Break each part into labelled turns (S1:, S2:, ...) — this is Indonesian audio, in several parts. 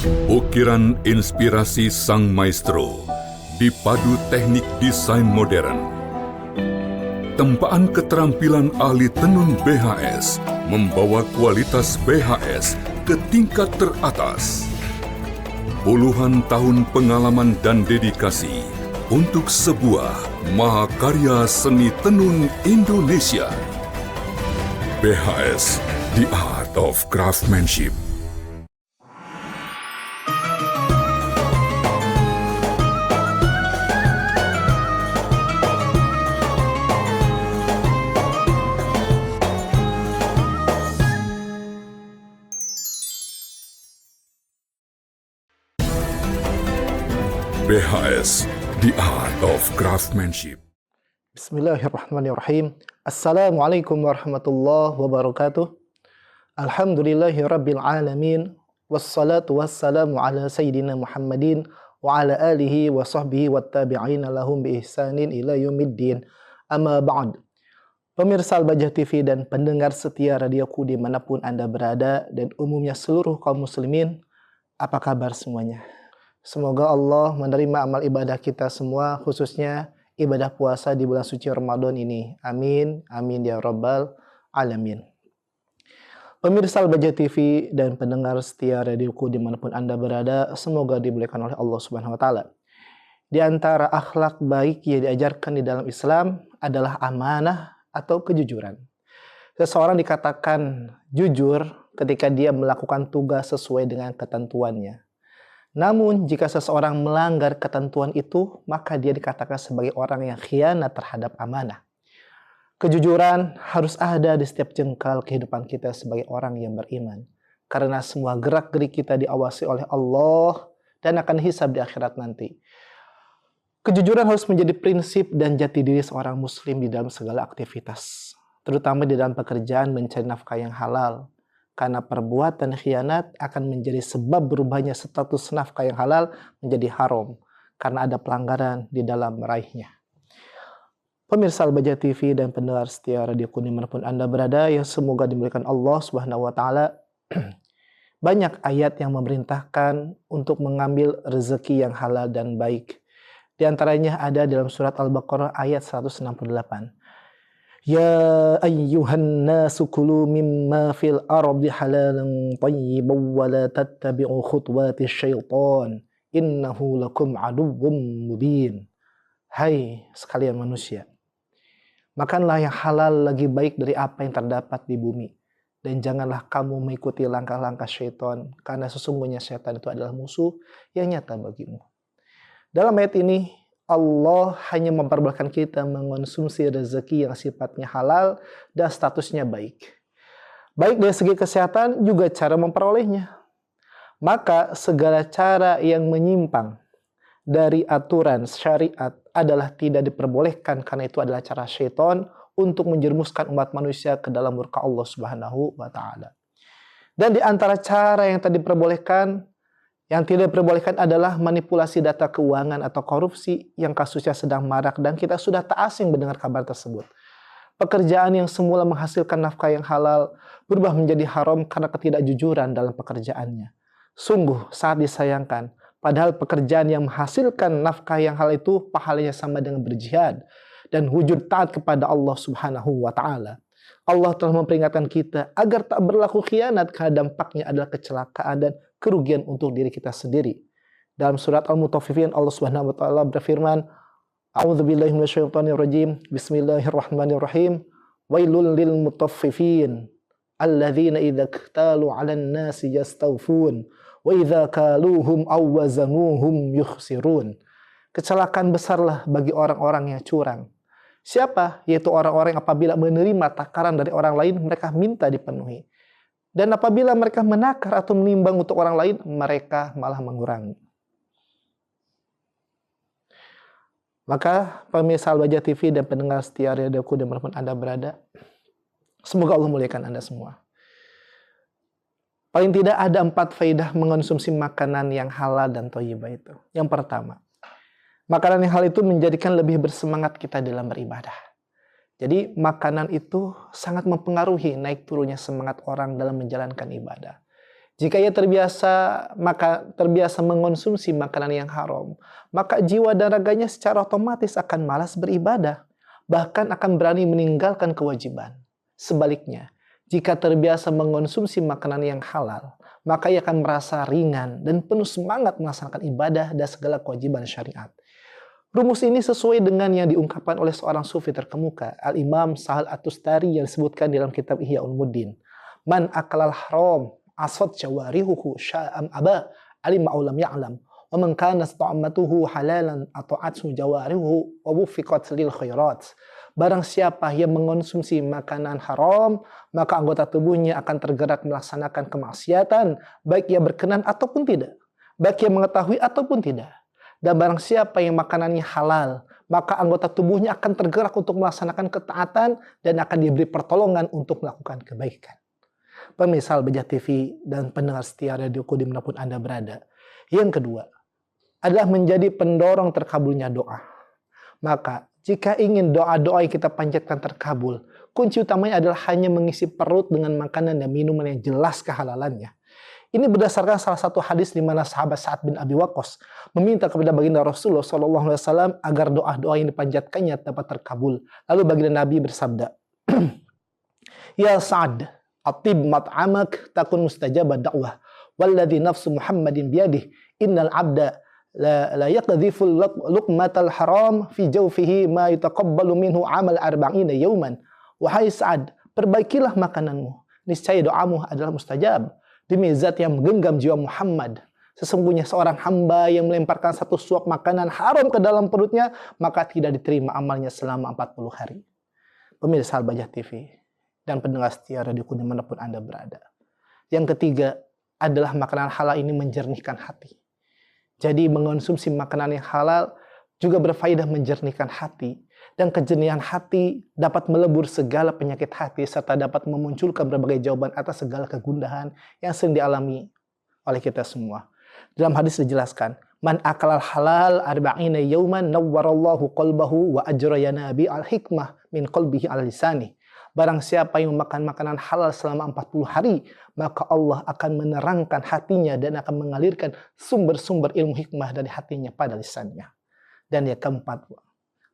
S1: Ukiran inspirasi sang maestro dipadu teknik desain modern. Tempaan keterampilan ahli tenun BHS membawa kualitas BHS ke tingkat teratas. Puluhan tahun pengalaman dan dedikasi untuk sebuah mahakarya seni tenun Indonesia. BHS, The Art of Craftsmanship. BHS, The Art of Craftsmanship.
S2: Bismillahirrahmanirrahim. Assalamualaikum warahmatullahi wabarakatuh. Alhamdulillahi rabbil alamin. Wassalatu wassalamu ala sayyidina Muhammadin wa ala alihi wa sahbihi wa tabi'ina lahum bi ihsanin ila yaumiddin. Amma ba'd. Pemirsa Al-Bajah TV dan pendengar setia radioku dimanapun Anda berada dan umumnya seluruh kaum muslimin, apa kabar semuanya? Semoga Allah menerima amal ibadah kita semua, khususnya ibadah puasa di bulan suci Ramadan ini. Amin, amin ya rabbal alamin. Pemirsa Al-Bajah TV dan pendengar setia radioku dimanapun Anda berada, semoga dimuliakan oleh Allah Subhanahu Wa Taala. Di antara akhlak baik yang diajarkan di dalam Islam adalah amanah atau kejujuran. Seseorang dikatakan jujur ketika dia melakukan tugas sesuai dengan ketentuannya. Namun, jika seseorang melanggar ketentuan itu, maka dia dikatakan sebagai orang yang khianat terhadap amanah. Kejujuran harus ada di setiap jengkal kehidupan kita sebagai orang yang beriman. Karena semua gerak-gerik kita diawasi oleh Allah dan akan hisab di akhirat nanti. Kejujuran harus menjadi prinsip dan jati diri seorang muslim di dalam segala aktivitas. Terutama di dalam pekerjaan mencari nafkah yang halal. Karena perbuatan khianat akan menjadi sebab berubahnya status nafkah yang halal menjadi haram. Karena ada pelanggaran di dalam meraihnya. Pemirsa Al-Bajah TV dan pendengar setia radio dimanapun Anda berada, yang semoga dimuliakan Allah Subhanahu Wa Taala. Banyak ayat yang memerintahkan untuk mengambil rezeki yang halal dan baik. Di antaranya ada dalam surat Al-Baqarah ayat 168. Ya ayyuhan nasu kulu mimma fil ardi halalan tayyiban wa la tattabi'u khutuwati syaitan innahu lakum aduwwum mubin. Hai sekalian manusia, makanlah yang halal lagi baik dari apa yang terdapat di bumi, dan janganlah kamu mengikuti langkah-langkah syaitan, karena sesungguhnya syaitan itu adalah musuh yang nyata bagimu. Dalam ayat ini Allah hanya memperbolehkan kita mengonsumsi rezeki yang sifatnya halal dan statusnya baik. Baik dari segi kesehatan juga cara memperolehnya. Maka segala cara yang menyimpang dari aturan syariat adalah tidak diperbolehkan, karena itu adalah cara syaitan untuk menjerumuskan umat manusia ke dalam murka Allah Subhanahu wa Ta'ala. Dan di antara cara yang tadi diperbolehkan, yang tidak diperbolehkan adalah manipulasi data keuangan atau korupsi yang kasusnya sedang marak dan kita sudah tak asing mendengar kabar tersebut. Pekerjaan yang semula menghasilkan nafkah yang halal berubah menjadi haram karena ketidakjujuran dalam pekerjaannya. Sungguh sangat disayangkan, padahal pekerjaan yang menghasilkan nafkah yang halal itu pahalanya sama dengan berjihad dan wujud taat kepada Allah Subhanahu wa Ta'ala. Allah telah memperingatkan kita agar tak berlaku khianat, karena dampaknya adalah kecelakaan dan kerugian untuk diri kita sendiri. Dalam surat Al-Mutaffifin Allah Subhanahu wa Ta'ala berfirman, A'udzubillahi minasyaitonirrajim. Bismillahirrahmanirrahim. Wailul lil mutaffifin alladzina idza iktalu 'alan nasi yastawfun wa idza kaluhum aw wazanuhum yukhsirun. Kecelakaan besarlah bagi orang-orang yang curang. Siapa? Yaitu orang-orang yang apabila menerima takaran dari orang lain, mereka minta dipenuhi. Dan apabila mereka menakar atau menimbang untuk orang lain, mereka malah mengurangi. Maka pemirsa Al-Bajah TV dan pendengar setia radioku dimanapun Anda berada, semoga Allah muliakan Anda semua. Paling tidak ada 4 faedah mengonsumsi makanan yang halal dan thayyibah itu. Yang pertama, makanan yang halal itu menjadikan lebih bersemangat kita dalam beribadah. Jadi makanan itu sangat mempengaruhi naik turunnya semangat orang dalam menjalankan ibadah. Jika ia terbiasa mengonsumsi makanan yang haram, maka jiwa dan raganya secara otomatis akan malas beribadah, bahkan akan berani meninggalkan kewajiban. Sebaliknya, jika terbiasa mengonsumsi makanan yang halal, maka ia akan merasa ringan dan penuh semangat melaksanakan ibadah dan segala kewajiban syariat. Rumus ini sesuai dengan yang diungkapkan oleh seorang sufi terkemuka, Al-Imam Sahal At-Tustari, yang disebutkan dalam kitab Ihya Ulumuddin. Man akalal haram asad jawarihuhu sya'am aba alim ma'ulam ya'lam wa man kana ta'amatuhu halalan ata'atsu jawarihuhu wa wufiqat lil khairat. Barang siapa yang mengonsumsi makanan haram, maka anggota tubuhnya akan tergerak melaksanakan kemaksiatan, baik ia berkenan ataupun tidak, baik ia mengetahui ataupun tidak. Dan barang siapa yang makanannya halal, maka anggota tubuhnya akan tergerak untuk melaksanakan ketaatan dan akan diberi pertolongan untuk melakukan kebaikan. Pemirsa Al-Bajah TV dan pendengar setia radioku dimanapun Anda berada. Yang kedua adalah menjadi pendorong terkabulnya doa. Maka jika ingin doa-doa yang kita panjatkan terkabul, kunci utamanya adalah hanya mengisi perut dengan makanan dan minuman yang jelas kehalalannya. Ini berdasarkan salah satu hadis di mana sahabat Sa'ad bin Abi Waqqas meminta kepada baginda Rasulullah SAW agar doa-doa yang dipanjatkannya dapat terkabul. Lalu baginda Nabi bersabda, Ya Sa'ad, atib mat'amak takun mustajabah da'wah. Walladhi nafsu Muhammadin biyadih, innal abda la yaqdhifu luqmatal haram fi jawfihi ma yutaqabbalu minhu amal arba'ina yawman. Wahai Sa'ad, perbaikilah makananmu. Niscaya doamu adalah mustajab. Demi zat yang menggenggam jiwa Muhammad, sesungguhnya seorang hamba yang melemparkan satu suap makanan haram ke dalam perutnya, maka tidak diterima amalnya selama 40 hari. Pemirsa Al-Bajah TV dan pendengar setia radioku dimanapun Anda berada. Yang ketiga adalah makanan halal ini menjernihkan hati. Jadi mengonsumsi makanan yang halal juga berfaedah menjernihkan hati. Dan kejernihan hati dapat melebur segala penyakit hati serta dapat memunculkan berbagai jawaban atas segala kegundahan yang sering dialami oleh kita semua. Dalam hadis dijelaskan, man akalal halal arba'ina yawman nawwarallahu qalbahu wa ajraya nabi al-hikmah min qalbihi al-lisani. Barang siapa yang memakan makanan halal selama 40 hari, maka Allah akan menerangkan hatinya dan akan mengalirkan sumber-sumber ilmu hikmah dari hatinya pada lisannya. Dan yang keempat,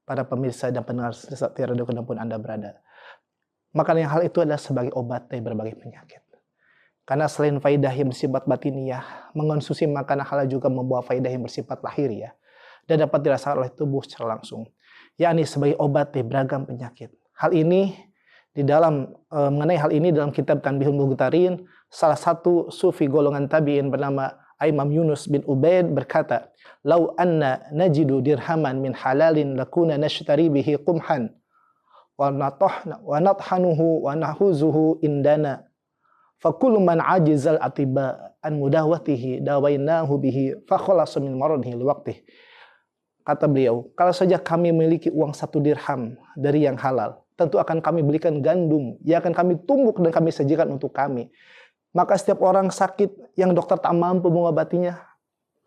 S2: para pemirsa dan pendengar setia radio kemanapun Anda berada, makanan yang hal itu adalah sebagai obat dari berbagai penyakit. Karena selain faidah yang bersifat batiniah, mengonsumsi makanan halal juga membawa faidah yang bersifat lahiriah dan dapat dirasakan oleh tubuh secara langsung, yakni sebagai obat dari beragam penyakit. Hal ini mengenai hal ini dalam kitab Tanbihul Mughtarin, salah satu sufi golongan tabi'in bernama Imam Yunus bin Ubaid berkata, "Lau anna najidu dirhaman min halalin lakuna nashtari bihi qumhan wa nathanuhu wa nahuzuhu indana. Fakullu man ajizal atiba an mudawatihi dawainahu bihi fa khalasa min maradhi liwaqtih." Kata beliau, kalau saja kami memiliki uang 1 dirham dari yang halal, tentu akan kami belikan gandum yang akan kami tumbuk dan kami sajikan untuk kami. Maka setiap orang sakit yang dokter tak mampu mengobatinya,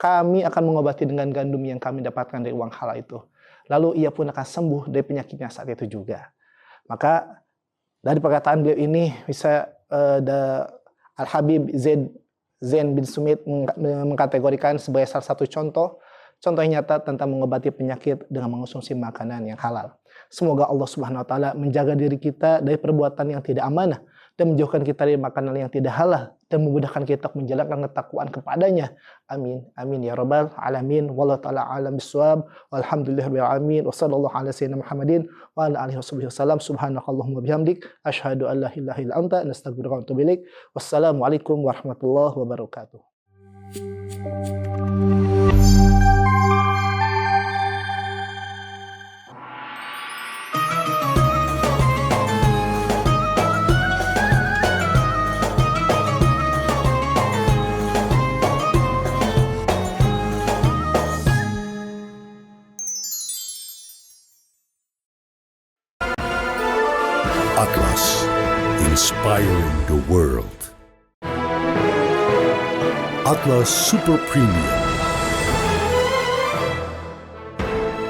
S2: kami akan mengobati dengan gandum yang kami dapatkan dari uang halal itu. Lalu ia pun akan sembuh dari penyakitnya saat itu juga. Maka dari perkataan beliau ini bisa Al-Habib Zain bin Sumit mengkategorikan sebagai salah satu contoh yang nyata tentang mengobati penyakit dengan mengonsumsi makanan yang halal. Semoga Allah Subhanahu wa taala menjaga diri kita dari perbuatan yang tidak amanah dan menjauhkan kita dari makanan yang tidak halal dan memudahkan kita menjalankan ketakwaan kepadanya. Amin. Amin ya rabbal alamin. Wallahu taala alam bisawab. Walhamdulillahirabbil alamin. Wassallallahu ala sayyidina Muhammadin wa ala alihi wasallam. Subhanakallahumma bihamdik asyhadu an la ilaha illa anta nastaghfiruka wa atubu ilaik. Wassalamualaikum warahmatullahi wabarakatuh.
S1: Atlas, inspiring the world. Atlas Super Premium.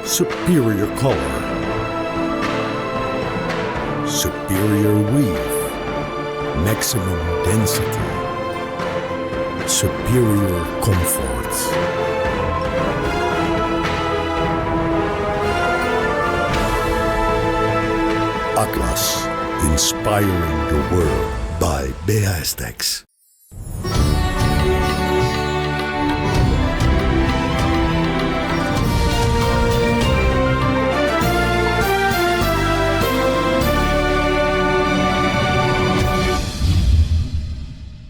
S1: Superior color. Superior weave. Maximum density. superior comfort. Atlas, inspiring the world by BASTEX.